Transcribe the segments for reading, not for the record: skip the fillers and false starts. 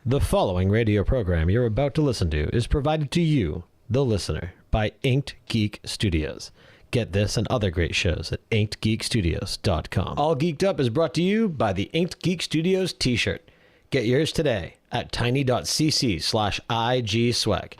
The following radio program you're about to listen to is provided to you, the listener, by Inked Geek Studios. Get this and other great shows at inkedgeekstudios.com. All Geeked Up is brought to you by the Inked Geek Studios t-shirt. Get yours today at tiny.cc/igswag.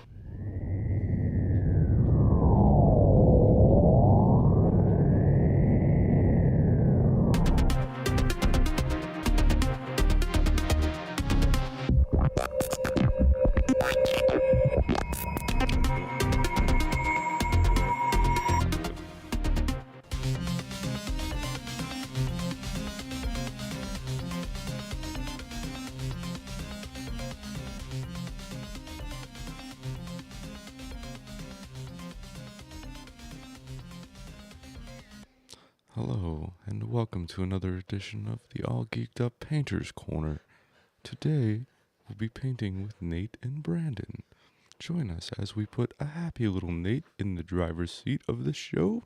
Hello, and welcome to another edition of the All Geeked Up Painters Corner. Today, we'll be painting with Nate and Brandon. Join us as we put a happy little Nate in the driver's seat of the show,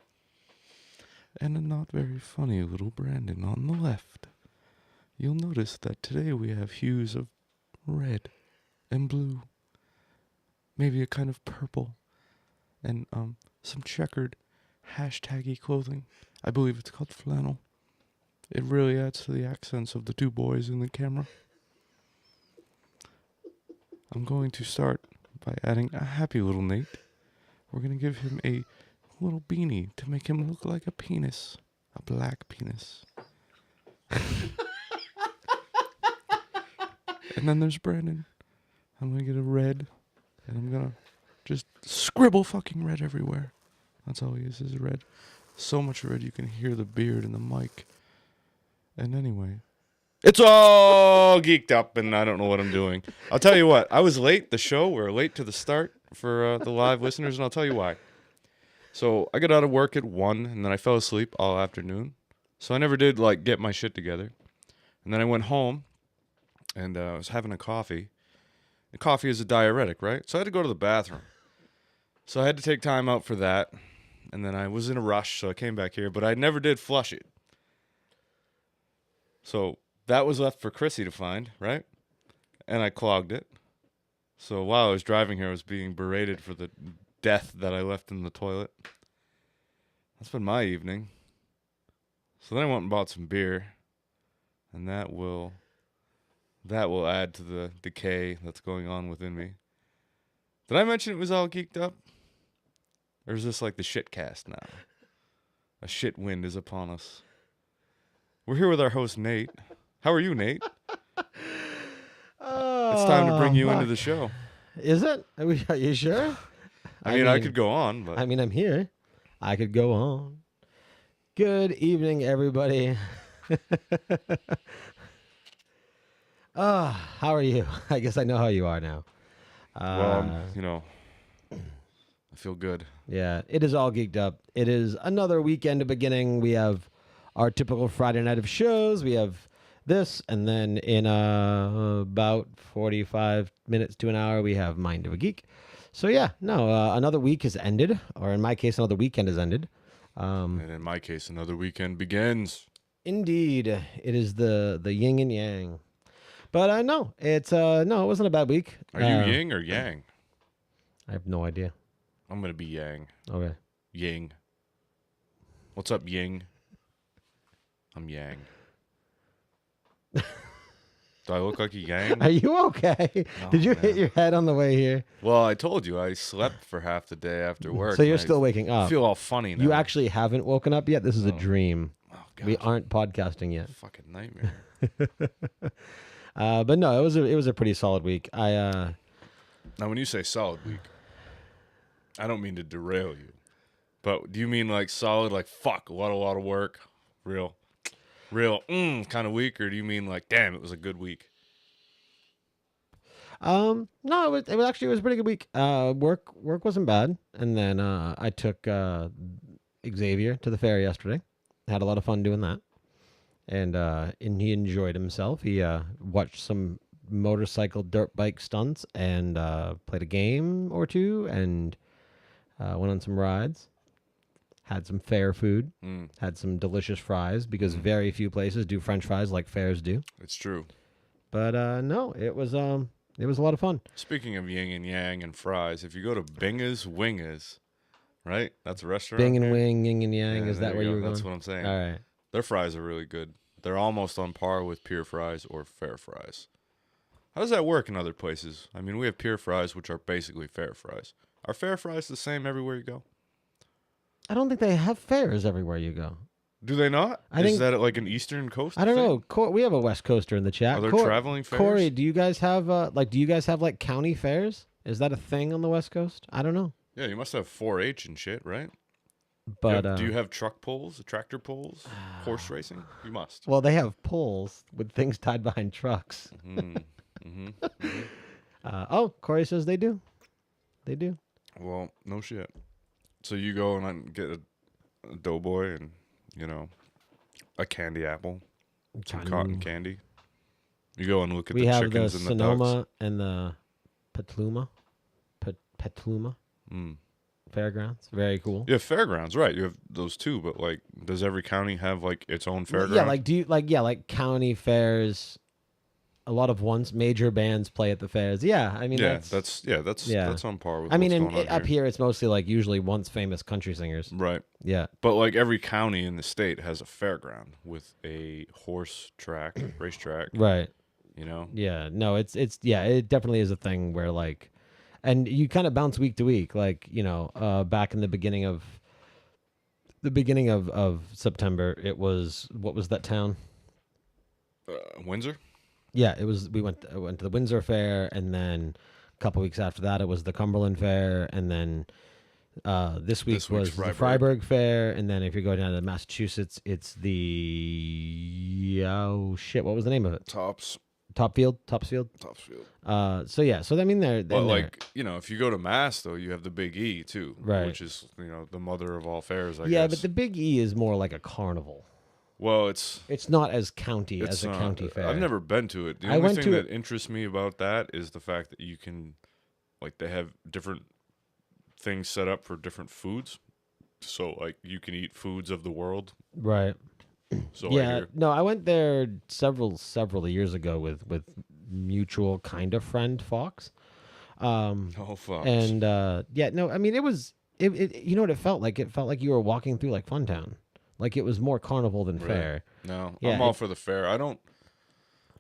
and a not very funny little Brandon on the left. You'll notice that today we have hues of red and blue, maybe a kind of purple, and some checkered hashtaggy clothing. I believe it's called flannel. It really adds to the accents of the two boys in the camera. I'm going to start by adding a happy little Nate. We're going to give him a little beanie to make him look like a penis. A black penis. And then there's Brandon. I'm going to get a red, and I'm going to just scribble fucking red everywhere. That's all he is red. So much red you can hear the beard and the mic. And anyway, it's all geeked up and I don't know what I'm doing. I'll tell you what, I was late. The show, we're late to the start for the live listeners, and I'll tell you why. So I got out of work at 1 and then I fell asleep all afternoon. So I never did get my shit together. And then I went home and I was having a coffee. And coffee is a diuretic, right? So I had to go to the bathroom. So I had to take time out for that. And then I was in a rush, so I came back here, but I never did flush it. So that was left for Chrissy to find, right? And I clogged it. So while I was driving here, I was being berated for the death that I left in the toilet. That's been my evening. So then I went and bought some beer, and that will add to the decay that's going on within me. Did I mention it was all geeked up? Or is this like the shit cast now? A shit wind is upon us. We're here with our host, Nate. How are you, Nate? It's time to bring you into the show. Is it? Are you sure? I mean, I could go on, but... I'm here. I could go on. Good evening, everybody. How are you? I guess I know how you are now. I feel good. Yeah, it is all geeked up. It is another weekend beginning. We have our typical Friday night of shows. We have this, and then in about 45 minutes to an hour, we have Mind of a Geek. So yeah, another week has ended, or in my case, another weekend has ended. And in my case, another weekend begins. Indeed, it is the yin and yang. But no, it wasn't a bad week. Are you yin or yang? I have no idea. I'm going to be yang. Okay. Ying. What's up, Ying? I'm yang. Do I look like a yang? Are you okay? Oh, Did you man. hit your head on the way here? Well, I told you I slept for half the day after work. So you're still waking I up. feel all funny now. You actually haven't woken up yet? This is a dream. Oh, God. We aren't podcasting yet. Fucking nightmare. But no, it was a pretty solid week. Now, when you say solid week, I don't mean to derail you, but do you mean like solid, like fuck, a lot of work, real kind of week, or do you mean like damn, it was a good week? No, it was a pretty good week. Work wasn't bad, and then I took Xavier to the fair yesterday. Had a lot of fun doing that, and he enjoyed himself. He watched some motorcycle dirt bike stunts and played a game or two and went on some rides. Had some fair food. Had some delicious fries because very few places do French fries like fairs do. It's true. But no, it was It was a lot of fun. Speaking of yin and yang and fries, if you go to Binga's Wingers, right? That's a restaurant. Bing and here. wing, yin and yang. Yeah, Is there that where you go. were That's going? what I'm saying. All right. Their fries are really good. They're almost on par with Pier fries or fair fries. How does that work in other places? I mean, we have Pier fries, which are basically fair fries. Are fair fries the same everywhere you go? I don't think they have fairs everywhere you go. Do they not? I Is think- that like an Eastern Coast I don't thing? know. We have a West Coaster in the chat. Are there traveling fairs? Corey, do you guys have like county fairs? Is that a thing on the West Coast? I don't know. Yeah, you must have 4-H and shit, right? But do you have truck pulls, tractor pulls, horse racing? You must. well, they have poles with things tied behind trucks. Oh, Corey says they do. They do. Well, no shit. So you go and get a doughboy and, a candy apple, some cotton candy. You go and look at We the have chickens the and the ducks. Sonoma and the Petaluma fairgrounds. Very cool. Yeah, fairgrounds, right? You have those too, but like, does every county have like its own fairground? Yeah, like like county fairs. A lot of major bands play at the fairs. Yeah, I mean that's on par with. I mean, what's going on up here it's mostly like usually once famous country singers. right? Yeah, But like every county in the state has a fairground with a horse track, racetrack. right. Yeah, no, it's it definitely is a thing where like, and you kind of bounce week to week. Like back in the beginning of September, it was what was that town? Windsor. Yeah, it was. I went to the Windsor Fair, and then a couple weeks after that, it was the Cumberland Fair, and then this week was the Freiburg Fair, and then if you go down to Massachusetts, it's the what was the name of it? Topsfield. So yeah, I mean they're like if you go to Mass though, you have the Big E too, right? Which is the mother of all fairs. I guess. Yeah, but the Big E is more like a carnival. Well, it's not as county as a county fair. I've never been to it. The only thing that interests me about that is the fact that you can, like, they have different things set up for different foods. So, like, you can eat foods of the world. Right. So yeah. No, I went there several years ago with mutual kind of friend Fox. Fox. And I mean it was you know what it felt like? It felt like you were walking through like Funtown. Like it was more carnival than fair. No, I'm all for the fair. I don't.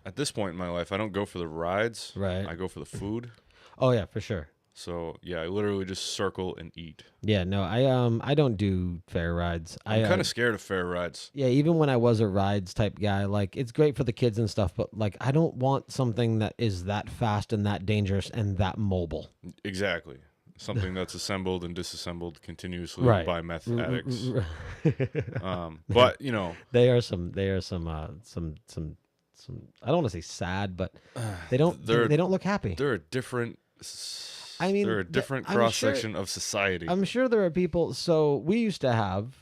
At this point in my life, I don't go for the rides. Right. I go for the food. Oh yeah, for sure. So yeah, I literally just circle and eat. Yeah, no, I don't do fair rides. I'm kind of scared of fair rides. Yeah, even when I was a rides type guy, like it's great for the kids and stuff, but like I don't want something that is that fast and that dangerous and that mobile. Exactly. Something that's assembled and disassembled continuously by meth addicts. But they are some I don't want to say sad, but they don't look happy. They're a different. I mean, they're a different cross section of society. I'm sure there are people. So we used to have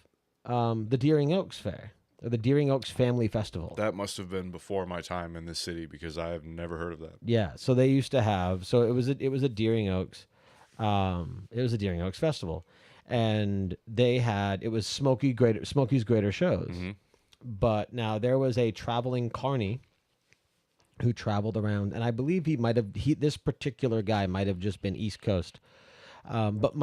the Deering Oaks Fair, or the Deering Oaks Family Festival. That must have been before my time in this city because I have never heard of that. Yeah, so they used to have. So it was a Deering Oaks. It was a Deering Oaks Festival, and it was Smokey's Greater Shows. Mm-hmm. But now there was a traveling carny who traveled around, and I believe this particular guy might have just been East Coast, but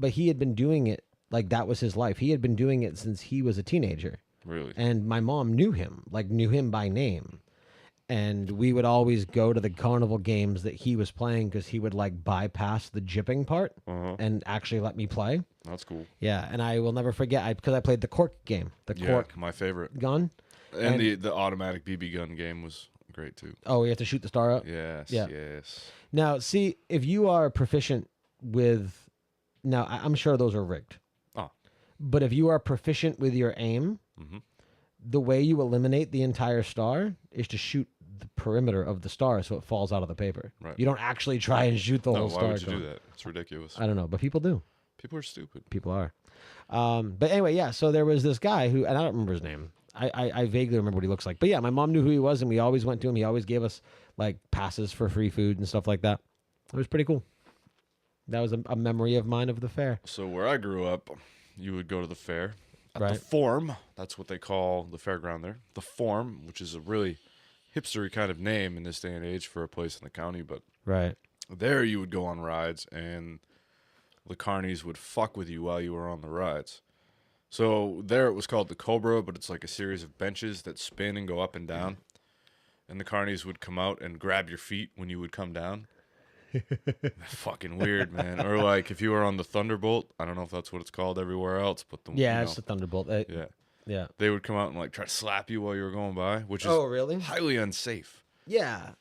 he had been doing it like that was his life. He had been doing it since he was a teenager. Really? And my mom knew him by name. And we would always go to the carnival games that he was playing because he would like bypass the jipping part and actually let me play. That's cool. Yeah, and I will never forget because I played the cork game, cork my favorite gun, and the automatic BB gun game was great too. Oh, you have to shoot the star out. Yes. Now, see if you are proficient with. Now, I'm sure those are rigged. Oh. But if you are proficient with your aim, the way you eliminate the entire star is to shoot the perimeter of the star so it falls out of the paper. Right. You don't actually try and shoot the whole star. Why would you do that? It's ridiculous. I don't know, but people do. People are stupid. People are. But anyway, yeah, so there was this guy who, and I don't remember his name. I vaguely remember what he looks like. But yeah, my mom knew who he was, and we always went to him. He always gave us like passes for free food and stuff like that. It was pretty cool. That was a memory of mine of the fair. So where I grew up, you would go to the fair. At Right. the Forum, that's what they call the fairground there. The Forum, which is a really hipstery kind of name in this day and age for a place in the county, but Right. there you would go on rides, and the carnies would fuck with you while you were on the rides. So there it was called the Cobra, but it's like a series of benches that spin and go up and down. And the carnies would come out and grab your feet when you would come down. Fucking weird, man. Or like if you were on the Thunderbolt, I don't know if that's what it's called everywhere else, but Yeah, it's the Thunderbolt. yeah, Yeah. they would come out and like try to slap you while you were going by, which is Really? highly unsafe Yeah.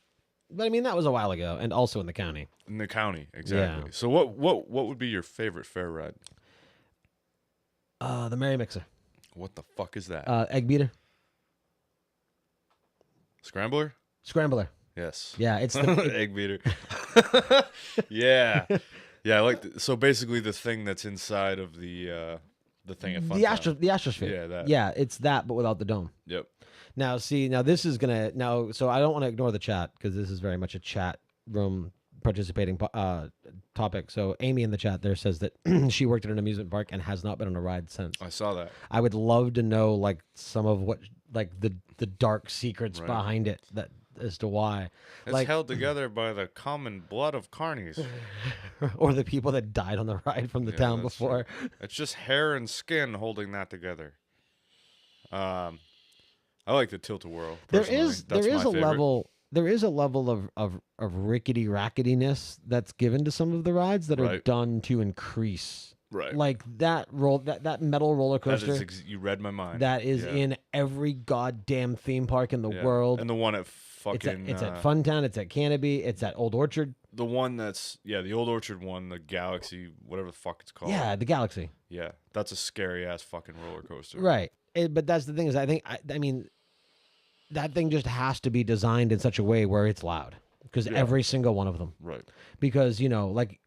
But I mean, that was a while ago, and also in the county. in the county. Exactly. Yeah. So what would be your favorite fair ride? The Merry Mixer. What the fuck is that? Egg beater. Scrambler? Scrambler. Yes. Yeah, it's the Egg beater. Yeah. Yeah, I like so basically the thing that's inside of the thing at the astrosphere. Yeah, that. Yeah, it's that, but without the dome. Yep. Now, see, now this is gonna so I don't want to ignore the chat because this is very much a chat room participating topic. So Amy in the chat there says that she worked at an amusement park and has not been on a ride since. I saw that. I would love to know like some of what like the dark secrets Right. behind it that as to why. It's like held together by the common blood of carnies. or the people that died on the ride from the Yeah, town that's before. It's just hair and skin holding that together. I like the tilt-a-whirl. There personally. is That's there my is a favorite. level of rickety racketiness that's given to some of the rides that are Right. done to increase. Right. Like that metal roller That coaster is you read my mind. that is Yeah. in every goddamn theme park in the Yeah. world. And the one at It's at, fucking it's at Funtown, it's at Canopy, it's at Old Orchard. the one that's the Old Orchard one, the Galaxy, whatever the fuck it's called. Yeah, the Galaxy. Yeah, that's a scary ass fucking roller coaster. Right. But that's the thing is I mean that thing just has to be designed in such a way where it's loud because Yeah. every single one of them. Right. Because like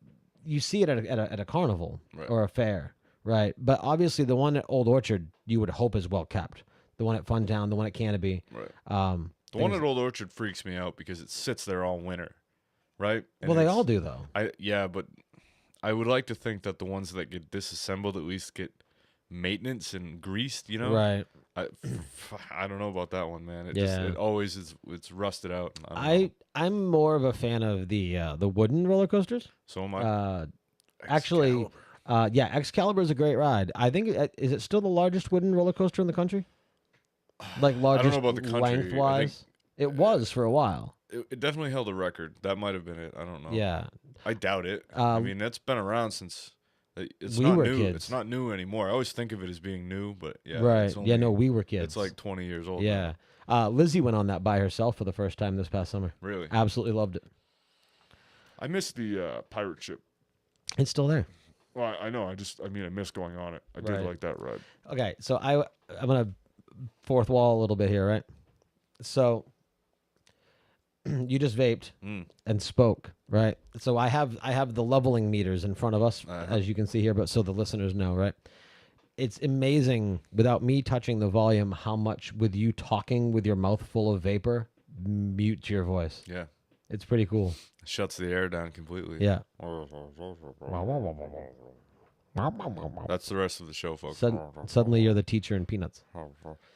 you see it at a carnival Right. or a fair, right? But obviously the one at Old Orchard you would hope is well kept. The one at Funtown, the one at Canopy. Right. The things- one at Old Orchard freaks me out because it sits there all winter. Right? And well, they it's- all do though. but I would like to think that the ones that get disassembled at least get maintenance and greased, you know? Right. I don't know about that one, man. Yeah. It always is. It's rusted out. I don't know. I'm more of a fan of the wooden roller coasters. So am I. Actually, Excalibur. yeah, Excalibur is a great ride. I think is it still the largest wooden roller coaster in the country? Like largest about the country. I think- lengthwise. It was for a while. It definitely held a record. That might have been it. I don't know. Yeah. I doubt it. I mean, that's been around since. It's we not were new. kids. It's not new anymore. I always think of it as being new, but yeah. right. It's only, Yeah. No, we were kids. It's like 20 years old. now. Yeah. Lizzie went on that by herself for the first time this past summer. Really. Absolutely loved it. I miss the pirate ship. It's still there. Well, I know. I miss going on it. I did Right. like that ride. Okay, so I'm gonna fourth wall a little bit here, right? So you just vaped Mm. and spoke, right? So I have the leveling meters in front of us, Uh-huh. as you can see here, but so the listeners know, right? It's amazing without me touching the volume how much with you talking with your mouth full of vapor mutes your voice. Yeah. It's pretty cool. It shuts the air down completely. Yeah. That's the rest of the show, folks. Suddenly you're the teacher in Peanuts.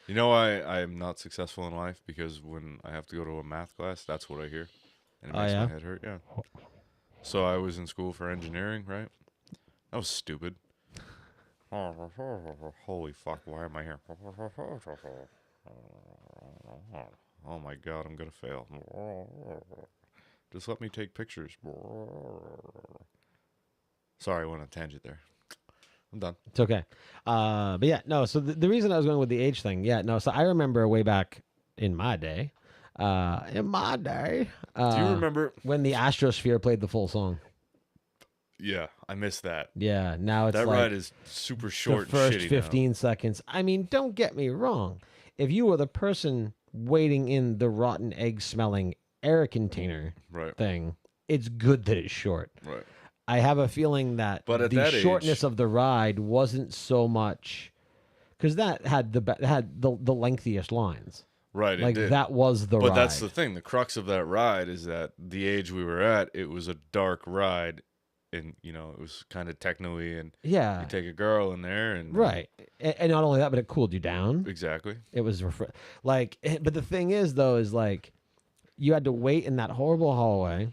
You know why I'm not successful in life? Because when I have to go to a math class, that's what I hear. And it Oh, makes yeah? my head hurt, yeah. So I was in school for engineering, right? That was stupid. Holy fuck, why am I here? Oh my god, I'm gonna fail. Just let me take pictures. Sorry, I went on a tangent there. I'm done. It's okay. But yeah, no, so the reason I was going with the age thing, yeah, no, so I remember way back in my day, Do you remember? when the Astrosphere played the full song? Yeah, I missed that. Yeah, now it's That like ride is super short the first and shitty 15 seconds. I mean, don't get me wrong. If you were the person waiting in the rotten egg smelling air container now. Right, thing, it's good that it's short. right. I have a feeling that But at the that shortness age- of the ride wasn't so much because that had the lengthiest lines. Right, it Like did. that was the But ride. that's the thing. The crux of that ride is that the age we were at, it was a dark ride. And, it was kind of techno-y. And yeah, you take a girl in there. And right. And not only that, but it cooled you down. Exactly. It was but the thing is though, is like you had to wait in that horrible hallway,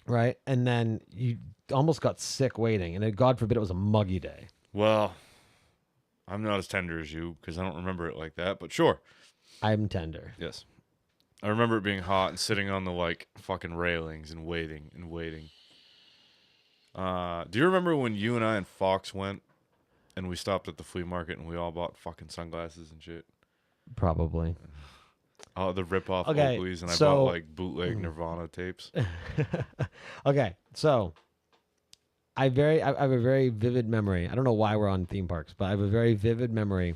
right? And then you almost got sick waiting, and God forbid it was a muggy day. Well, I'm not as tender as you because I don't remember it like that, but sure. I'm tender. Yes. I remember it being hot and sitting on the like fucking railings and waiting and waiting. Do you remember when you and I and Fox went and we stopped at the flea market and we all bought fucking sunglasses and shit? Probably. Oh, the rip-off Okay, Oakleys, and I so- bought like bootleg Nirvana tapes. Okay, so I have a very vivid memory. I don't know why we're on theme parks, but I have a very vivid memory.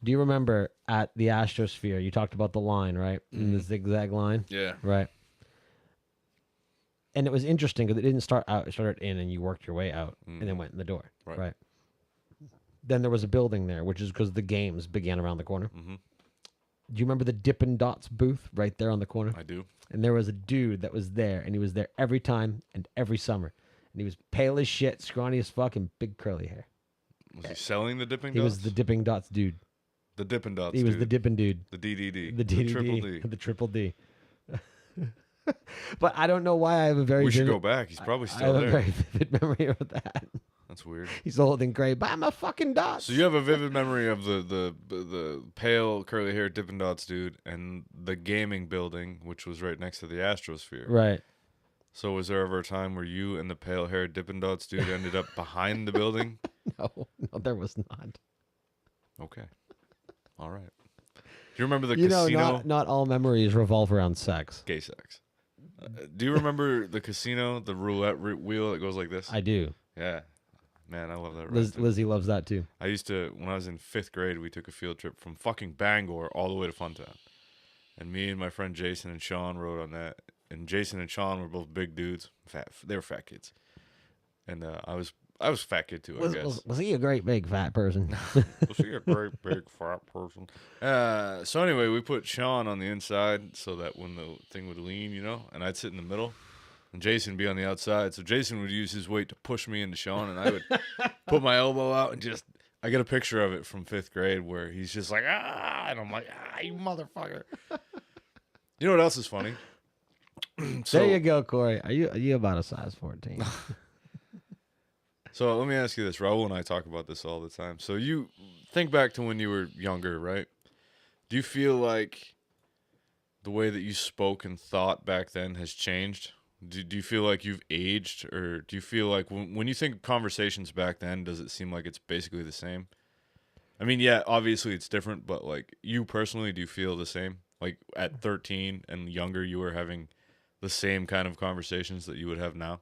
Do you remember at the Astrosphere, you talked about the line, right? In the zigzag line, Yeah. right? And it was interesting because it didn't start out. It started in, and you worked your way out, and then went in the door, right? Then there was a building there, which is because the games began around the corner. Mm-hmm. Do you remember the Dippin' Dots booth right there on the corner? I do. And there was a dude that was there, and he was there every time and every summer. And he was pale as shit, scrawny as fuck, and big curly hair. Was he selling the Dipping Dots? He was the Dipping Dots dude. The Dippin' Dots He was dude. the Dippin' dude. The DDD. The DDD. Triple D. The Triple D. But I don't know why I have a very We should vivid, go back. He's probably I still have a there. very vivid memory of that. That's weird. He's old and gray, but I'm a fucking Dots. So you have a vivid memory of the pale curly hair Dippin' Dots dude and the gaming building, which was right next to the Astrosphere. Right. So was there ever a time where you and the pale hair Dippin' Dots dude ended up behind the building? No, there was not. Okay. All right. Do you remember the You casino? know, not all memories revolve around sex. Gay sex. Do you remember the casino, the roulette wheel that goes like this? I do. Yeah. Man, I love that. ride, too. Lizzie loves that too. I used to, when I was in 5th grade, we took a field trip from fucking Bangor all the way to Funtown. And me and my friend Jason and Sean rode on that. And Jason and Sean were both big dudes. They were fat kids. And I was a fat kid too, I guess. Was he a great big fat person? Was he a great big fat person? So anyway, we put Sean on the inside so that when the thing would lean, and I'd sit in the middle. And Jason would be on the outside. So Jason would use his weight to push me into Sean, and I would put my elbow out and just... I get a picture of it from 5th grade where he's just like, ah, and I'm like, ah, you motherfucker. You know what else is funny? There you go, Corey. Are you about a size 14? So let me ask you this. Raul and I talk about this all the time. So you think back to when you were younger, right? Do you feel like the way that you spoke and thought back then has changed? Do you feel like you've aged, or do you feel like when you think of conversations back then, does it seem like it's basically the same? I mean, yeah, obviously it's different, but like you personally, do you feel the same? Like at 13 and younger, you were having the same kind of conversations that you would have now?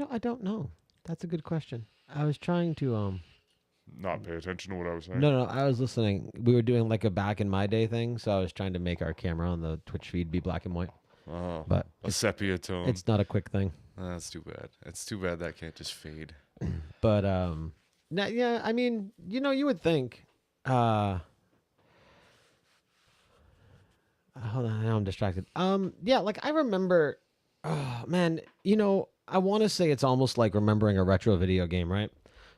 I don't know. That's a good question. I was trying to Not pay attention to what I was saying. No, I was listening. We were doing like a back in my day thing, so I was trying to make our camera on the Twitch feed be black and white. Oh, But a sepia tone. it's not a quick thing. That's too bad. It's too bad that can't just fade. But yeah, I mean, you would think hold on, now I'm distracted. Yeah, like I remember man, I want to say it's almost like remembering a retro video game, right?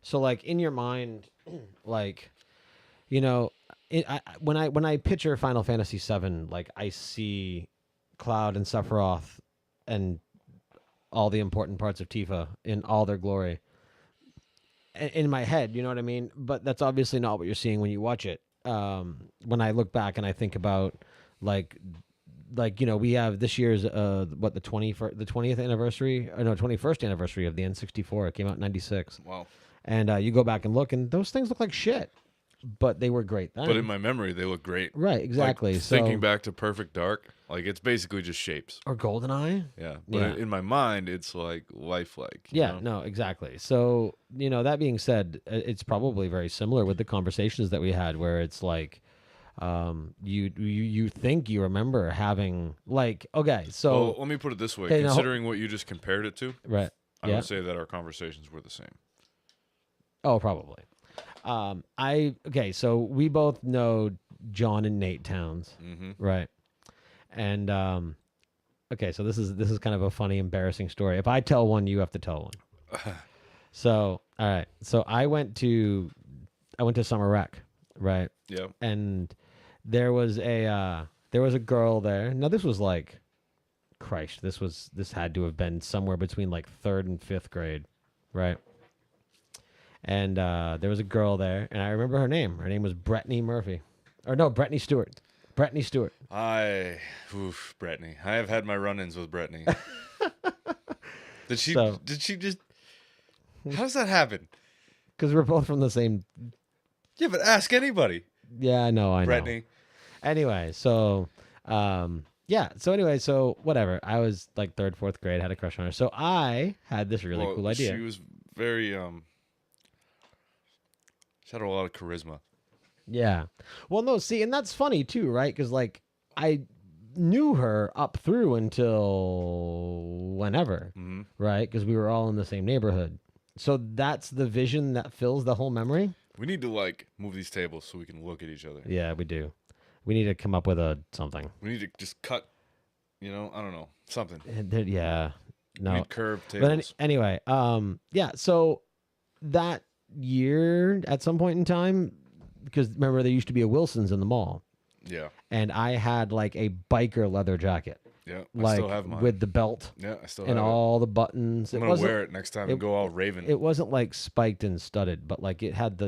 So like in your mind, like, when I picture Final Fantasy VII, like I see Cloud and Sephiroth and all the important parts of Tifa in all their glory in my head, you know what I mean? But that's obviously not what you're seeing when you watch it. When I look back and I think about like we have this year's the 20th anniversary, or no, 21st anniversary of the N64. It came out in 96. Wow. And you go back and look, and those things look like shit, but they were great then. But in my memory, they look great. Right, exactly. Like, so thinking back to Perfect Dark, like it's basically just shapes. or GoldenEye. Yeah. But Yeah. in my mind, it's like lifelike. you Yeah, know? no, exactly. So that being said, it's probably very similar with the conversations that we had, where it's like, you think you remember having like, okay, so Well, let me put it this way. Hey, now- Considering what you just compared it to, right, I yeah, would say that our conversations were the same. oh, probably. So we both know John and Nate Towns, Mm-hmm. right? And okay, so this is kind of a funny, embarrassing story. If I tell one, you have to tell one. So, all right. So I went to summer rec, right? Yeah. And there was a girl there. Now this was like, Christ, this had to have been somewhere between like 3rd and 5th grade, right? And there was a girl there, and I remember her name. Her name was Brittany Murphy, or no, Brittany Stewart. Brittany Stewart. Brittany. I have had my run-ins with Brittany. Did she just? How does that happen? Because we're both from the same. Yeah, but ask anybody. Yeah, I know. Brittany. Anyway, so so whatever. I was like 3rd, 4th grade, had a crush on her. So I had this really cool idea. She was very she had a lot of charisma. Yeah. Well, no, see, and that's funny too, right? Because like I knew her up through until whenever, right? Because we were all in the same neighborhood. So that's the vision that fills the whole memory. We need to like move these tables so we can look at each other. Yeah, we do. We need to come up with something. We need to just cut, I don't know, something. Yeah. No. We need curved tables. But anyway, yeah, so that year at some point in time, because remember there used to be a Wilson's in the mall. Yeah. And I had like a biker leather jacket. Yeah, I still have mine. With the belt. Yeah, I still have and all the buttons. I'm gonna wear it next time and go all Raven. It wasn't like spiked and studded, but like it had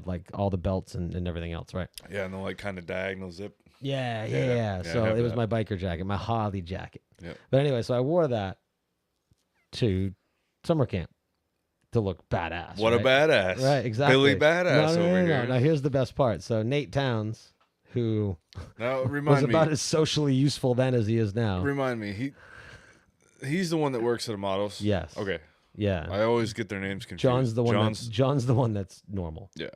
like all the belts and everything else, right? Yeah, and the like kind of diagonal zip. Yeah. So it was my biker jacket, my Harley jacket. Yeah. But anyway, so I wore that to summer camp to look badass. What a badass! Right, exactly. Billy Badass over here. Now here's the best part. So Nate Towns, who was about as socially useful then as he is now. Remind me, he's the one that works at Amados. Yes. Okay. Yeah. I always get their names confused. John's the one that's normal. Yeah.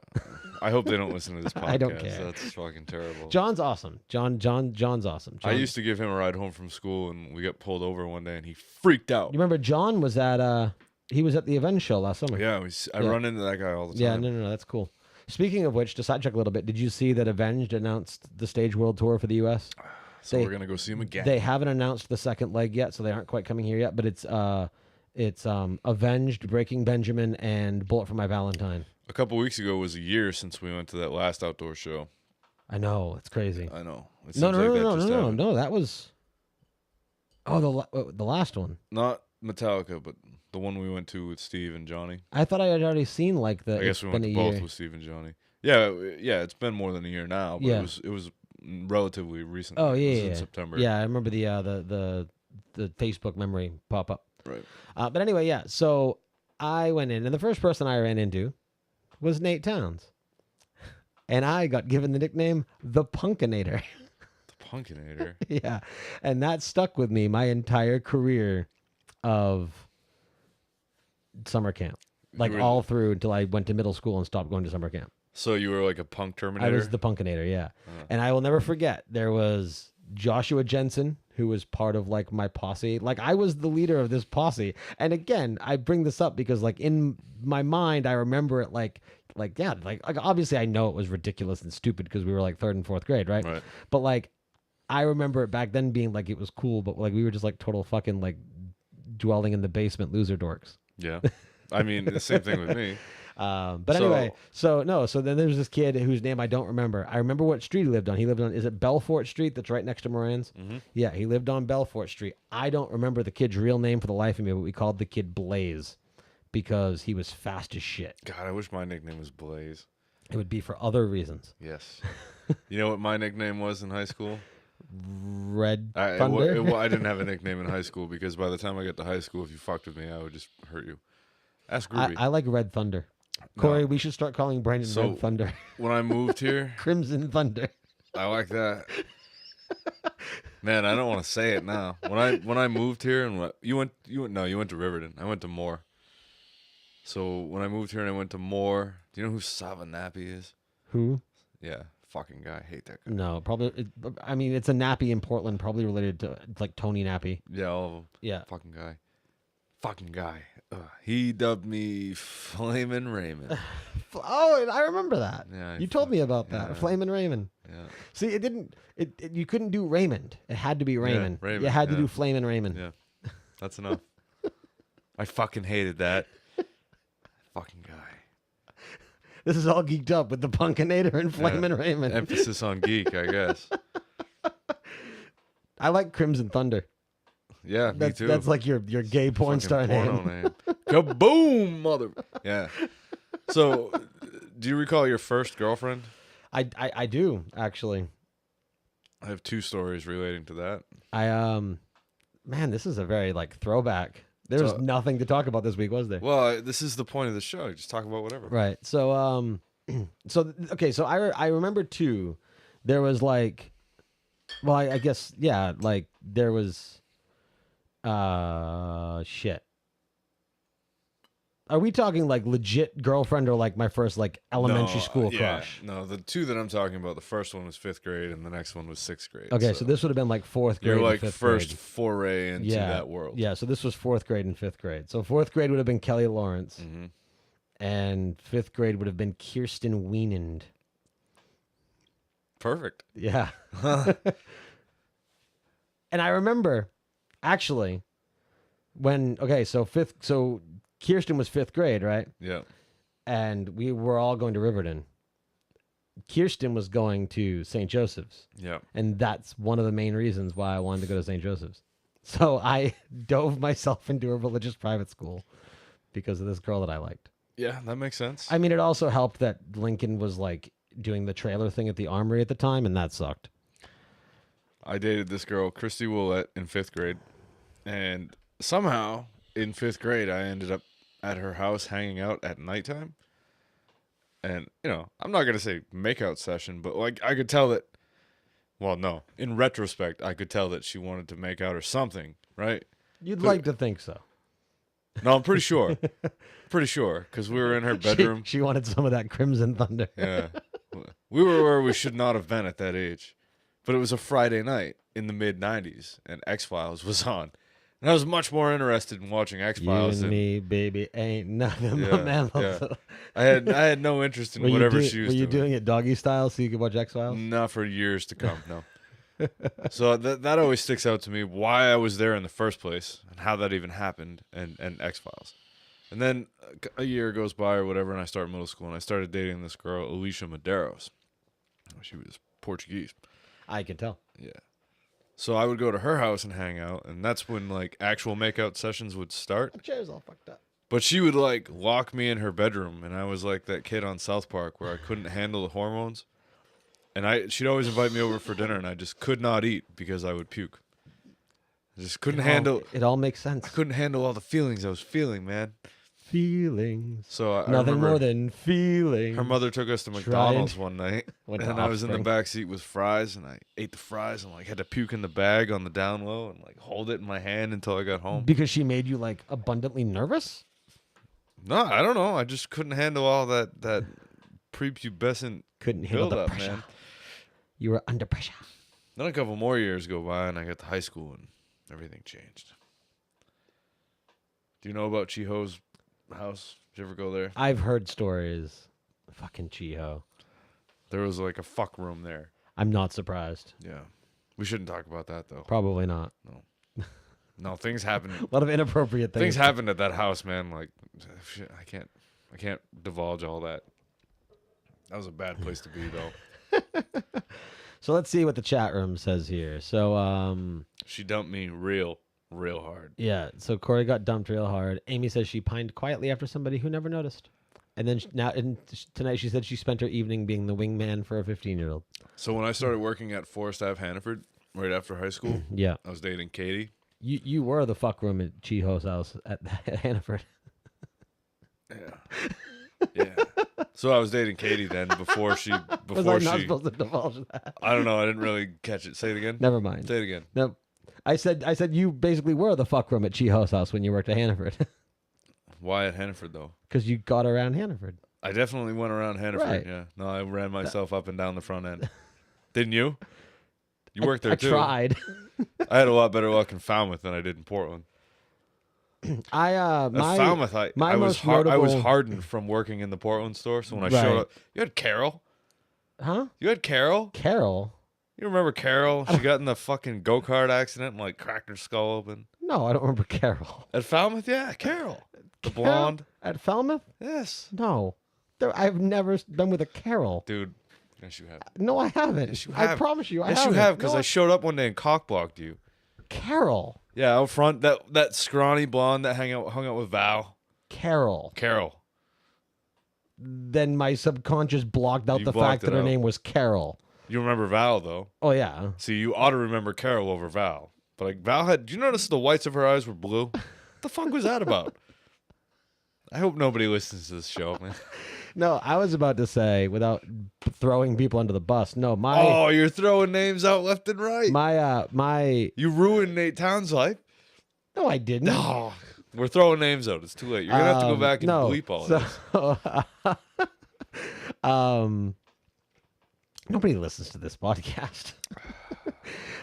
I hope they don't listen to this podcast. I don't care. That's fucking terrible. John's awesome. John's awesome. I used to give him a ride home from school, and we got pulled over one day, and he freaked out. You remember John was at he was at the Avenge show last summer. Yeah, I run into that guy all the time. Yeah, no, that's cool. Speaking of which, to sidetrack a little bit, did you see that Avenged announced the stage world tour for the U.S.? So we're gonna go see him again. They haven't announced the second leg yet, so they aren't quite coming here yet. But it's Avenged, Breaking Benjamin, and Bullet for My Valentine. A couple weeks ago was a year since we went to that last outdoor show. I know, it's crazy. I know. No, that was the last one. Not Metallica, but the one we went to with Steve and Johnny. I thought I had already seen like the. I guess we went to both with Steve and Johnny. Yeah, it's been more than a year now, but it was relatively recent. Oh yeah, it was in September. Yeah, I remember the Facebook memory pop up. Right. But anyway, yeah. So I went in, and the first person I ran into was Nate Towns, and I got given the nickname the Punkinator. The Punkinator. Yeah, and that stuck with me my entire career of summer camp, like all through until I went to middle school and stopped going to summer camp. So you were like a punk Terminator? I was the Punkinator, yeah. And I will never forget, there was Joshua Jensen, who was part of like my posse. Like I was the leader of this posse. And again, I bring this up because like in my mind, I remember it like obviously I know it was ridiculous and stupid because we were like 3rd and 4th grade, right? But like I remember it back then being like it was cool, but like we were just like total fucking like dwelling in the basement loser dorks. Yeah. I mean, the same thing with me. But anyway, so then there's this kid whose name I don't remember. I remember what street he lived on. He lived on, is it Belfort Street that's right next to Moran's? Mm-hmm. Yeah, he lived on Belfort Street. I don't remember the kid's real name for the life of me, but we called the kid Blaze because he was fast as shit. God, I wish my nickname was Blaze. It would be for other reasons. Yes. You know what my nickname was in high school? Red Thunder? I didn't have a nickname in high school because by the time I got to high school, if you fucked with me, I would just hurt you. Ask Ruby. I like Red Thunder. Corey, we should start calling Brandon Red Thunder. When I moved here, Crimson Thunder. I like that. Man, I don't want to say it now. When I moved here and you went to Riverton. I went to Moore. So when I moved here and I went to Moore, do you know who Savanappy is? Who? Yeah, fucking guy. I hate that guy. No, probably. I mean, it's a Nappy in Portland, probably related to like Tony Nappy. Yeah, all of them. Yeah, fucking guy. He dubbed me Flamin' Raymond. Oh, I remember that. Yeah, you told me about that. Yeah. Flamin' Raymond. Yeah. See, it didn't. You couldn't do Raymond. It had to be Raymond. Yeah, Raymond. You had to do Flamin' Raymond. Yeah, that's enough. I fucking hated that. Fucking guy. This is all geeked up with the Punkinator and Flamin' Raymond. Emphasis on geek, I guess. I like Crimson Thunder. Yeah, me too. That's like your gay porn star porno name. Kaboom, mother. Yeah. So, do you recall your first girlfriend? I do, actually. I have 2 stories relating to that. Man, this is a very like throwback. There was nothing to talk about this week, was there? Well, this is the point of the show. Just talk about whatever. Right. So okay. So I remember too. There was like, well, I guess yeah. Like there was, shit. Are we talking like legit girlfriend or like my first like elementary school crush? No, the 2 that I'm talking about, the first one was 5th grade and the next one was 6th grade. Okay, so this would have been like 4th grade. You're like and 5th first grade. foray into that world. Yeah, so this was 4th grade and 5th grade. So 4th grade would have been Kelly Lawrence, and 5th grade would have been Kirsten Wienand. Perfect. Yeah. And I remember, actually, so Kirsten was 5th grade, right? Yeah. And we were all going to Riverton. Kirsten was going to St. Joseph's. Yeah. And that's one of the main reasons why I wanted to go to St. Joseph's. So I dove myself into a religious private school because of this girl that I liked. Yeah, that makes sense. I mean, it also helped that Lincoln was like doing the trailer thing at the Armory at the time, and that sucked. I dated this girl, Christy Willett, in 5th grade. And somehow, in 5th grade, I ended up at her house hanging out at nighttime. And, I'm not going to say makeout session, but like I could tell that, well, no. In retrospect, I could tell that she wanted to make out or something, right? You'd like to think so. No, I'm pretty sure. Pretty sure, because we were in her bedroom. She wanted some of that Crimson Thunder. Yeah. We were where we should not have been at that age. But it was a Friday night in the mid-'90s, and X-Files was on. And I was much more interested in watching X-Files you and than me, baby, ain't nothing but mammals. Yeah. I had no interest in whatever she was doing. Were you doing it doggy style so you could watch X-Files? Not for years to come, no. So that always sticks out to me, why I was there in the first place, and how that even happened, and X-Files. And then a year goes by or whatever, and I start middle school, and I started dating this girl, Alicia Medeiros. She was Portuguese. I can tell. Yeah. So I would go to her house and hang out, and that's when like actual makeout sessions would start. The chair's all fucked up. But she would like lock me in her bedroom, and I was like that kid on South Park where I couldn't handle the hormones. And she'd always invite me over for dinner, and I just could not eat because I would puke. I just couldn't handle. It all makes sense. I couldn't handle all the feelings I was feeling, man. Feelings. So I nothing remember more than feelings. her mother took us to McDonald's one night, Went and to I was in the Offspring. back seat with fries, and I ate the fries, and like had to puke in the bag on the down low, and like hold it in my hand until I got home. Because she made you like abundantly nervous? No, I don't know. I just couldn't handle all that prepubescent Couldn't handle the buildup, pressure. man. You were under pressure. Then a couple more years go by, and I got to high school, and everything changed. Do you know about Chiho's house? Did you ever go there? I've heard stories. Fucking Chiho. There was like a fuck room there. I'm not surprised. Yeah. We shouldn't talk about that, though. Probably not. No, things happen. A lot of inappropriate things. Things happened at that house, man. Like, shit, I can't divulge all that. That was a bad place to be, though. So let's see what the chat room says here. So, She dumped me real hard. yeah. So Corey got dumped real hard. Amy says she pined quietly after somebody who never noticed. And then tonight she said she spent her evening being the wingman for a 15-year-old. So when I started working at Forest Ave Hannaford, right after high school, Yeah. I was dating Katie. You were the fuck room at Chiho's house at Hannaford. Yeah. So I was dating Katie then before Was I not supposed to divulge that? I don't know. I didn't really catch it. Say it again. Never mind. Say it again. No, I said you basically were the fuck room at Chiho's house when you worked at Hannaford. Why at Hannaford though? Because you got around Hannaford. I definitely went around Hannaford. Right. Yeah. No, I ran myself up and down the front end. Didn't you? You worked there I too. tried. I had a lot better luck in Falmouth than I did in Portland. At Falmouth, I was hardened from working in the Portland store. So when I showed up, you had Carol. Huh? You had Carol. Carol? You remember Carol? She got in the fucking go-kart accident and like cracked her skull open. No, I don't remember Carol. At Falmouth, yeah, Carol. The blonde. At Falmouth? Yes. No. I've never been with a Carol. Dude, yes, you have. No, I haven't. Yes, you I have. promise you, I Yes, haven't. you have, because No, I showed up one day and cockblocked you. Carol. Yeah, out front, that scrawny blonde that hung out with Val. Carol. Carol. Then my subconscious blocked out You the blocked fact that it her out. name was Carol. You remember Val, though. Oh, yeah. See, you ought to remember Carol over Val. But like Val had, do you notice the whites of her eyes were blue? What the fuck was that about? I hope nobody listens to this show, man. No, I was about to say, without throwing people under the bus, no, Oh, you're throwing names out left and right. my. You ruined Nate Town's life. No, I didn't. No, we're throwing names out. It's too late. You're gonna have to go back and bleep all of this. Nobody listens to this podcast.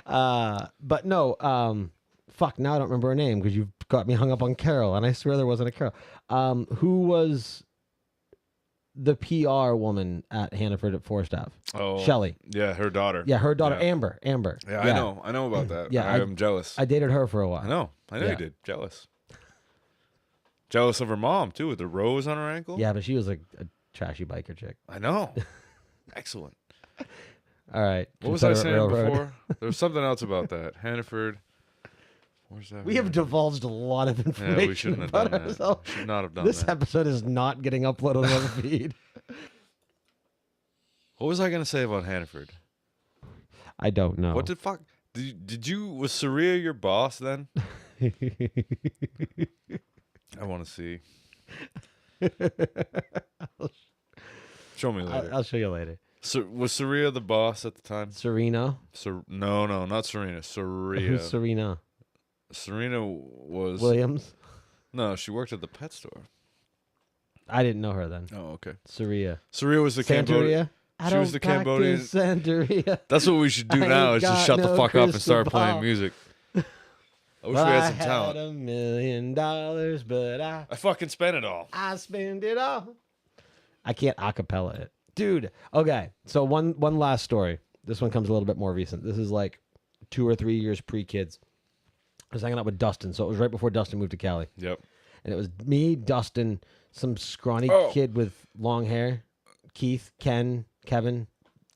But no, fuck. Now I don't remember her name because you've got me hung up on Carol, and I swear there wasn't a Carol. Who was the PR woman at Hannaford at Forstaff? Oh, Shelley. Yeah, her daughter. Yeah, her daughter, Yeah. Amber. Yeah, I know about that. Yeah, I'm jealous. I dated her for a while. I know Yeah. you did. Jealous. Jealous of her mom too, with the rose on her ankle. Yeah, but she was like a trashy biker chick. I know. Excellent. All right. What was I Confederate saying Railroad. before? There was something else about that. Hannaford. Where's that? We have divulged a lot of information Yeah, we shouldn't have about done that. ourselves. Should not have done This that. episode is not getting uploaded on the feed. What was I gonna say about Hannaford? I don't know. What the fuck? Did you was Saria your boss then? I want to see. Show me later. I'll show you later. Was Saria the boss at the time? Serena. No, not Serena. Saria. Who's Serena? Serena was Williams. No, she worked at the pet store. I didn't know her then. Oh, okay. Saria. Saria was the Cambodian. I She was the Cambodian. Santeria. That's what we should do I now. ain't Is just got shut the no fuck up and start crystal playing ball. music. I wish Well, we had I some talent. $1 million, but I fucking spent it all. I spend it all. I can't acapella it. Dude, okay. So one last story. This one comes a little bit more recent. This is like 2 or 3 years pre-kids. I was hanging out with Dustin. So it was right before Dustin moved to Cali. Yep. And it was me, Dustin, some scrawny kid with long hair, Keith, Ken, Kevin.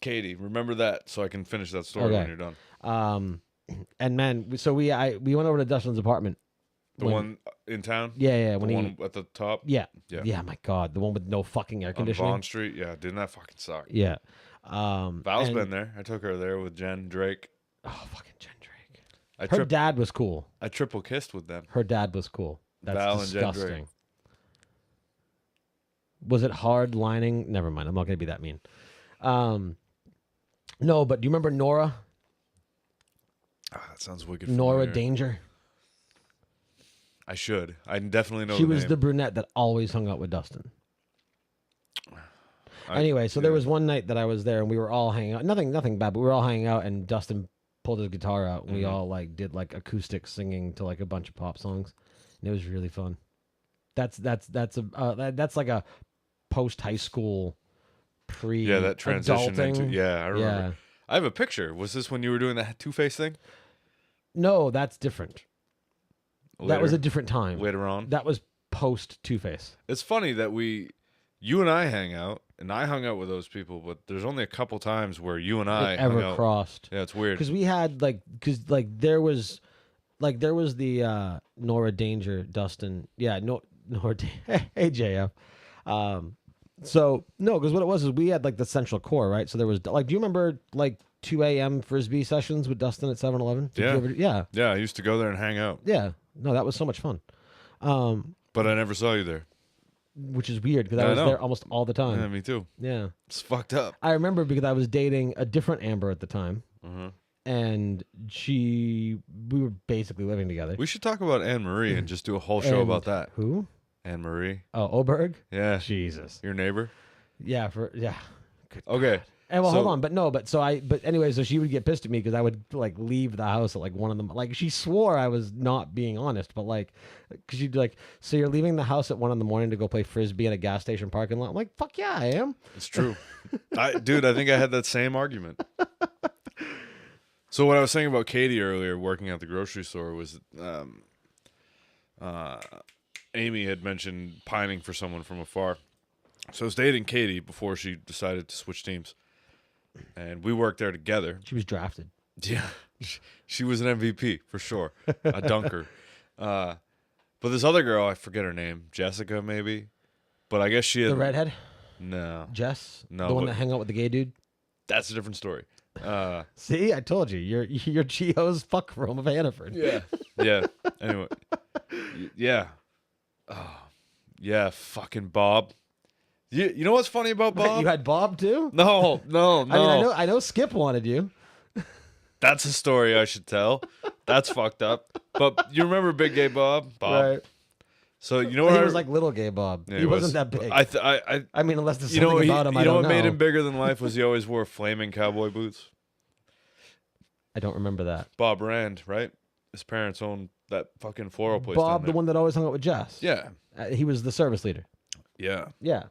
Katie, remember that so I can finish that story Okay. when you're done. And man, so we went over to Dustin's apartment. The one in town? Yeah, The when one at the top? Yeah. Yeah. Yeah, my God. The one with no fucking air On conditioning. Bond Street? Yeah, didn't that fucking suck? Yeah. Val's and- been there. I took her there with Jen, Drake. Oh, fucking Jen Drake. I Her dad was cool. triple kissed with them. Her dad was cool. That's Val and Jen Drake. disgusting. Was it hard lining? Never mind. I'm not going to be that mean. No, but do you remember Nora? That sounds wicked Nora familiar. Danger? I should. I definitely know She the was name. the brunette that always hung out with Dustin. I- Anyway, so there yeah. was one night that I was there and we were all hanging out. Nothing bad, but we were all hanging out and Dustin pulled his guitar out and we Mm-hmm. all like did like acoustic singing to like a bunch of pop songs. And it was really fun. That's like a post high school pre Yeah, that transition into... adulting. Yeah, I remember. Yeah. I have a picture. Was this when you were doing that Two-Face thing? No, that's different. That was a different time. Later on? That was post Two-Face. It's funny that you and I hang out, and I hung out with those people, but there's only a couple times where you and I hung Ever out. crossed. Yeah, it's weird. Because we had there was the Nora Danger, Dustin. Yeah, Nora. Hey, JF. So no, because what it was is we had like the central core, right? So there was like, do you remember like 2 a.m. frisbee sessions with Dustin at 7-Eleven? Yeah. Yeah. Yeah, I used to go there and hang out, Yeah. No, that was so much fun. but I never saw you there. Which is weird because Yeah, I I was know. there almost all the Yeah, time. me too. Yeah. It's fucked up. I remember because I was dating a different Amber at the time. Uh-huh. And we were basically living together. We should talk about Anne Marie and just do a whole show And about that. Who? Anne Marie. Oh, Oberg? Yeah. Jesus. Your neighbor. Yeah, Good. Okay. And well, So- hold on, but anyway, so she would get pissed at me because I would like leave the house at like one of them. Like she swore I was not being honest, but like, because she'd be like, so you're leaving the house at 1 a.m. to go play frisbee in a gas station parking lot? I'm like, fuck yeah, I am. It's true. Dude, I think I had that same argument. So what I was saying about Katie earlier, working at the grocery store, was Amy had mentioned pining for someone from afar. So I was dating Katie before she decided to switch teams. And we worked there together. She was drafted. Yeah. She was an MVP for sure. A dunker. But this other girl, I forget her name. Jessica, maybe. But I guess she had... The redhead? No. Jess? No, The one but- that hung out with the gay dude? That's a different story. See, I told you. You're Gio's fuck room of Hannaford. Yeah. Yeah. Anyway. Yeah. Oh, yeah, fucking Bob. You know what's funny about Bob? You had Bob too? No. I mean, I know Skip wanted you. That's a story I should tell. That's fucked up. But you remember Big Gay Bob? Right. So you know He what? was like little gay Bob. Yeah, he wasn't that big. I mean, unless there's you know, something about him I you know don't what know. made him bigger than life was he always wore flaming cowboy boots. I don't remember that. Bob Rand, right? His parents owned that fucking floral place. Bob, down the there. one that always hung out with Jess. Yeah. He was the service leader. Yeah. Yeah.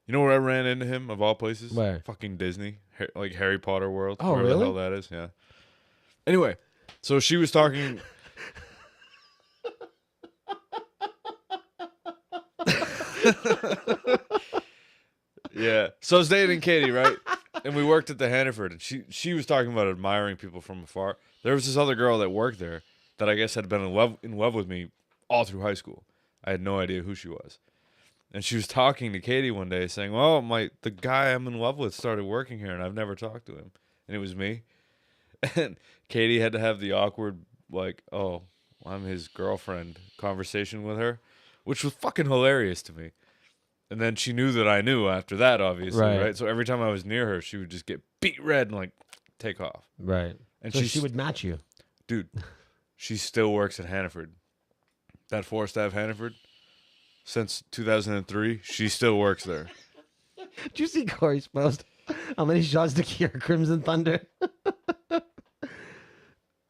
You know where I ran into him of all places? Where? Fucking Disney, like Harry Potter World. Oh, wherever really? the hell that is. Yeah. Anyway, so she was talking. Yeah. So I was dating Katie, right? And we worked at the Hannaford, and she was talking about admiring people from afar. There was this other girl that worked there that I guess had been in love with me all through high school. I had no idea who she was. And she was talking to Katie one day saying, well, the guy I'm in love with started working here and I've never talked to him. And it was me. And Katie had to have the awkward, like, oh, I'm his girlfriend conversation with her, which was fucking hilarious to me. And then she knew that I knew after that, obviously, right? So every time I was near her, she would just get beat red and, like, take off. Right. And so she would match you. Dude, she still works at Hannaford. That Forest Ave Hannaford. Since 2003, she still works there. Did you see Corey's post? How many shots to cure Crimson Thunder?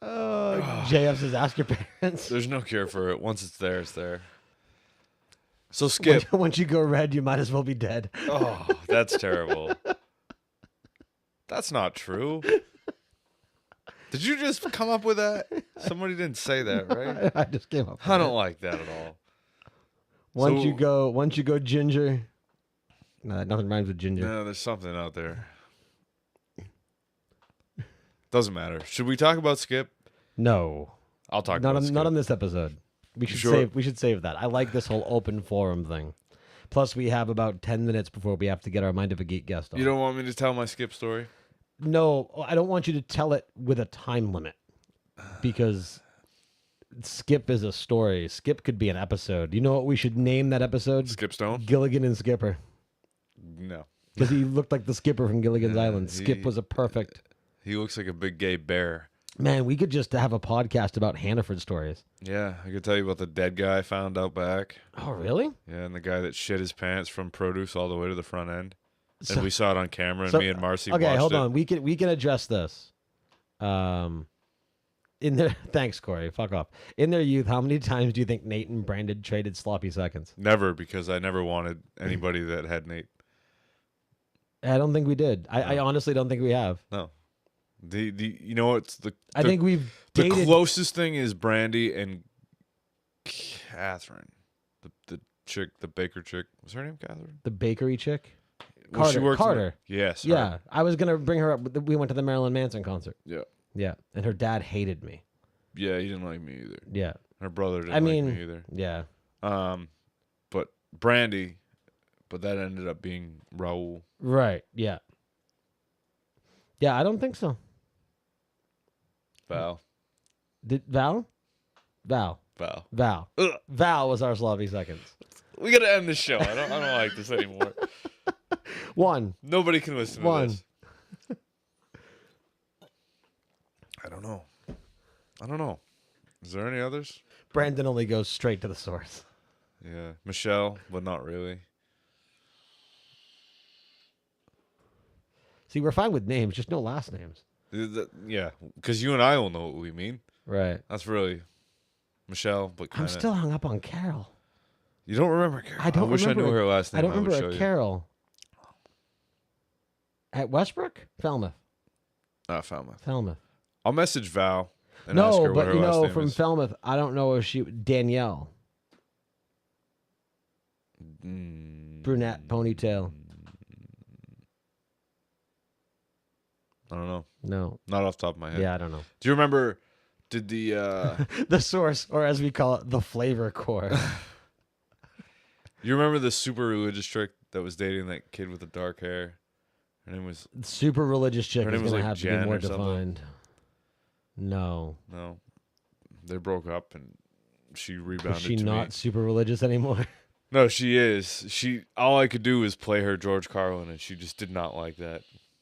JF says, ask your parents. There's no cure for it. Once it's there, it's there. So Skip. Once you go red, you might as well be dead. Oh, that's terrible. That's not true. Did you just come up with that? Somebody didn't say that, right? I just came up with I don't like that at all. Once you go ginger. No, nothing rhymes with ginger. No, there's something out there. Doesn't matter. Should we talk about Skip? No. I'll talk Not about on, Skip. not on this episode. We should sure? save. We should save that. I like this whole open forum thing. Plus, we have about 10 minutes before we have to get our Mind of a Geek guest on. You don't want me to tell my Skip story? No, I don't want you to tell it with a time limit because Skip is a story. Skip could be an episode. You know what we should name that episode? Skip Stone? Gilligan and Skipper. No. Because he looked like the skipper from Gilligan's Island. Skip was a perfect. He looks like a big gay bear. Man, we could just have a podcast about Hannaford stories. Yeah, I could tell you about the dead guy I found out back. Oh, really? Yeah, and the guy that shit his pants from produce all the way to the front end. So- And we saw it on camera, and me and Marcy Okay, watched hold it. on. We can address this. In their thanks, Corey. Fuck off. In their youth, how many times do you think Nate and Brandon traded sloppy seconds? Never, because I never wanted anybody that had Nate. I don't think we did. I honestly don't think we have. No. You know what's I think we've the dated. closest thing is Brandy and Catherine. The chick, the baker chick. Was her name Catherine? The bakery chick. Well, she Carter. worked in the- Carter. Yes. her. Yeah, I was gonna bring her up. We went to the Marilyn Manson concert. Yeah. Yeah, and her dad hated me. Yeah, he didn't like me either. Yeah, Her brother didn't I mean, like me either. yeah. But Brandy, but that ended up being Raul. Right. Yeah. Yeah, I don't think so. Val. Did Val? Val. Val. Ugh. Val was our sloppy seconds. We gotta end the show. I don't like this anymore. One. Nobody can listen to One. this. I don't know. Is there any others? Brandon only goes straight to the source. Yeah. Michelle, but not really. See, we're fine with names, just no last names. Yeah, because you and I will know what we mean. Right. That's really Michelle, but I'm kinda... still hung up on Carol. You don't remember Carol? I don't wish remember I knew a- her last name. I don't would remember show a you. Carol. At Westbrook? Falmouth. Falmouth. Falmouth. I'll message Val and ask No, her what but her you last know, name from is. Falmouth, I don't know if Danielle. Mm, brunette ponytail. I don't know. No. Not off the top of my head. Yeah, I don't know. Do you remember? Did the The source, or as we call it, the flavor core. you remember the super religious chick that was dating that kid with the dark hair? Her name was Super religious chick Her is name was going to like have to Jen be more or something. defined. No. no. They broke up and she rebounded. Is she to not me. super religious anymore? No, she is. All I could do was play her George Carlin, and she just did not like that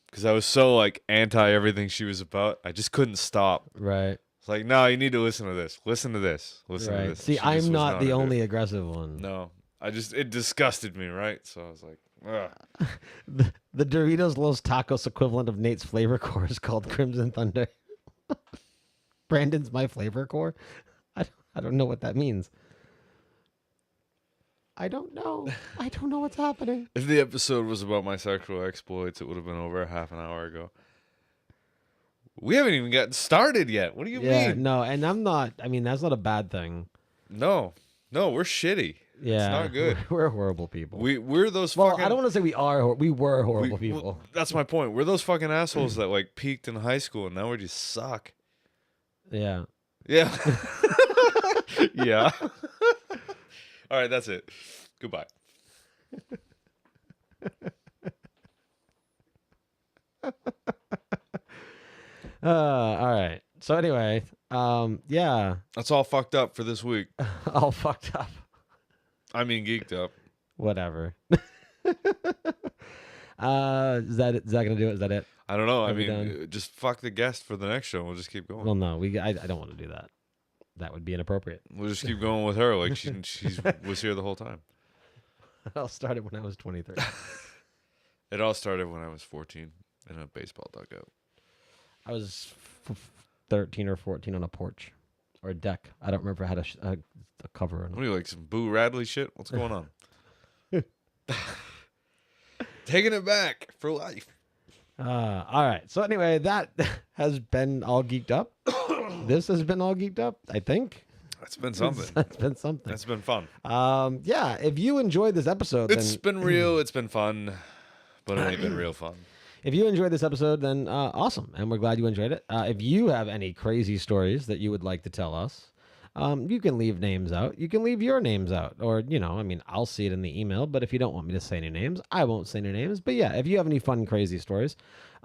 because I was so like anti everything she was about. I just couldn't stop. Right. It's like, no, you need to listen to this. Listen to this. Listen to Right. this. See, She just I'm was not the into only it. aggressive one. No, it disgusted me, right? So I was like, ugh. The Doritos Los Tacos equivalent of Nate's flavor core is called Crimson Thunder. Brandon's my flavor core. I don't know what that means. I don't know. I don't know what's happening. If the episode was about my sexual exploits, it would have been over a half an hour ago. We haven't even gotten started yet. What do you mean? No, and I'm not. I mean, that's not a bad thing. No, we're shitty. Yeah, It's not good. We're horrible people. We're those well, fucking... I don't want to say we are. We were horrible well, people. that's my point. We're those fucking assholes that like peaked in high school and now we just suck. Yeah. Yeah. Yeah. All right, that's it. Goodbye. All right. So anyway, yeah, That's all fucked up for this week. all fucked up. I mean, geeked up. Whatever. Is that gonna do it? Is that it? I don't know. I Are we mean, just fuck the guest for the next show. We'll just keep going. Well, no, I don't want to do that. That would be inappropriate. We'll just keep going with her. Like she was here the whole time. I'll start it when I was 23. It all started when I was 14 in a baseball dugout. I was 13 or 14 on a porch or a deck. I don't remember if I had a cover or What not. are you, like some Boo Radley shit? What's going on? Taking it back for life. All right. So anyway, that has been all geeked up. This has been all geeked up, I think. That's been something. That's been something. That's been fun. Yeah. If you enjoyed this episode, It's been real. It's been fun. But it ain't been real fun. if you enjoyed this episode, then awesome, and we're glad you enjoyed it. If you have any crazy stories that you would like to tell us, you can leave names out. You can leave your names out, or I mean, I'll see it in the email. But if you don't want me to say any names, I won't say any names. But yeah, if you have any fun, crazy stories,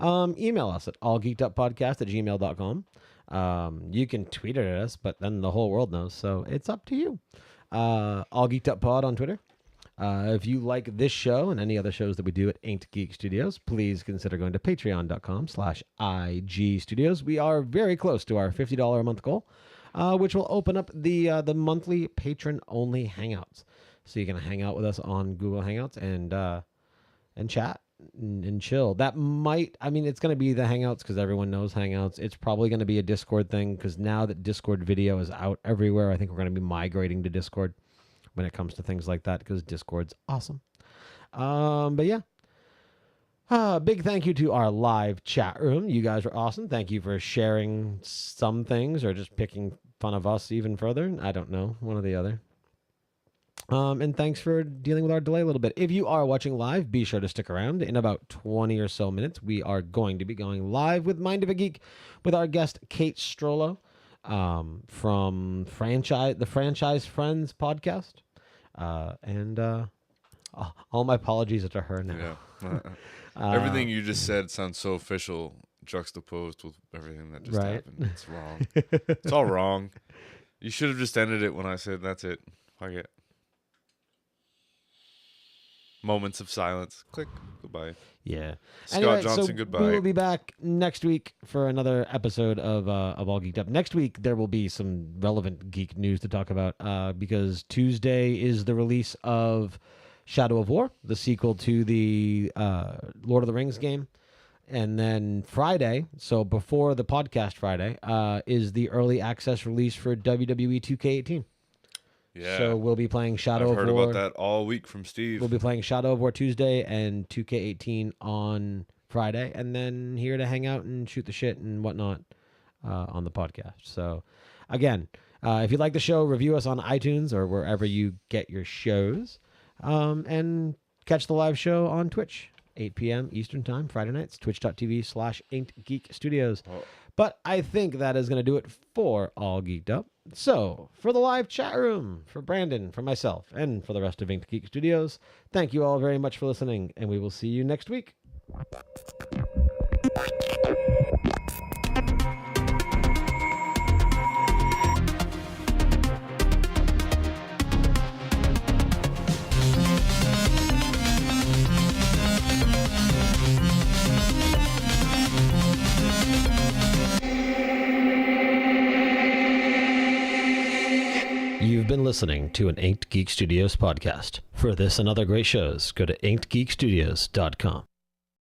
email us at allgeekeduppodcast@gmail.com. You can tweet it at us, but then the whole world knows, so it's up to you. All Geeked Up Pod on Twitter. If you like this show and any other shows that we do at Ain't Geek Studios, please consider going to patreon.com/IG Studios. We are very close to our $50 a month goal, which will open up the monthly patron-only Hangouts. So you can hang out with us on Google Hangouts and chat and chill. That might, I mean, it's going to be the Hangouts because everyone knows Hangouts. It's probably going to be a Discord thing because now that Discord video is out everywhere, I think we're going to be migrating to Discord when it comes to things like that because Discord's awesome. But yeah. Big thank you to our live chat room. You guys are awesome. Thank you for sharing some things or just picking fun of us even further. I don't know. One or the other. And thanks for dealing with our delay a little bit. If you are watching live, be sure to stick around. In about 20 or so minutes, we are going to be going live with Mind of a Geek with our guest, Kate Strollo, from the Franchise Friends podcast. And all my apologies are to her now. Yeah. Everything you just said sounds so official, juxtaposed with everything that just happened. It's wrong. It's all wrong. You should have just ended it when I said, that's it. Fuck it. Moments of silence. Click. Goodbye. Yeah. Scott Johnson, goodbye. We will be back next week for another episode of All Geeked Up. Next week, there will be some relevant geek news to talk about because Tuesday is the release of Shadow of War, the sequel to the Lord of the Rings game. And then Friday, so before the podcast Friday, is the early access release for WWE 2K18. Yeah. So we'll be playing Shadow I've of heard War. about that all week from Steve. We'll be playing Shadow of War Tuesday and 2K18 on Friday, and then here to hang out and shoot the shit and whatnot on the podcast. So, again, if you like the show, review us on iTunes or wherever you get your shows. And Catch the live show on Twitch, 8 p.m. Eastern Time, Friday nights, twitch.tv/InkedGeekStudios. Oh. But I think that is going to do it for All Geeked Up. So, for the live chat room, for Brandon, for myself, and for the rest of Inked Geek Studios, thank you all very much for listening, and we will see you next week. You've been listening to an Inked Geek Studios podcast. For this and other great shows, go to inkedgeekstudios.com.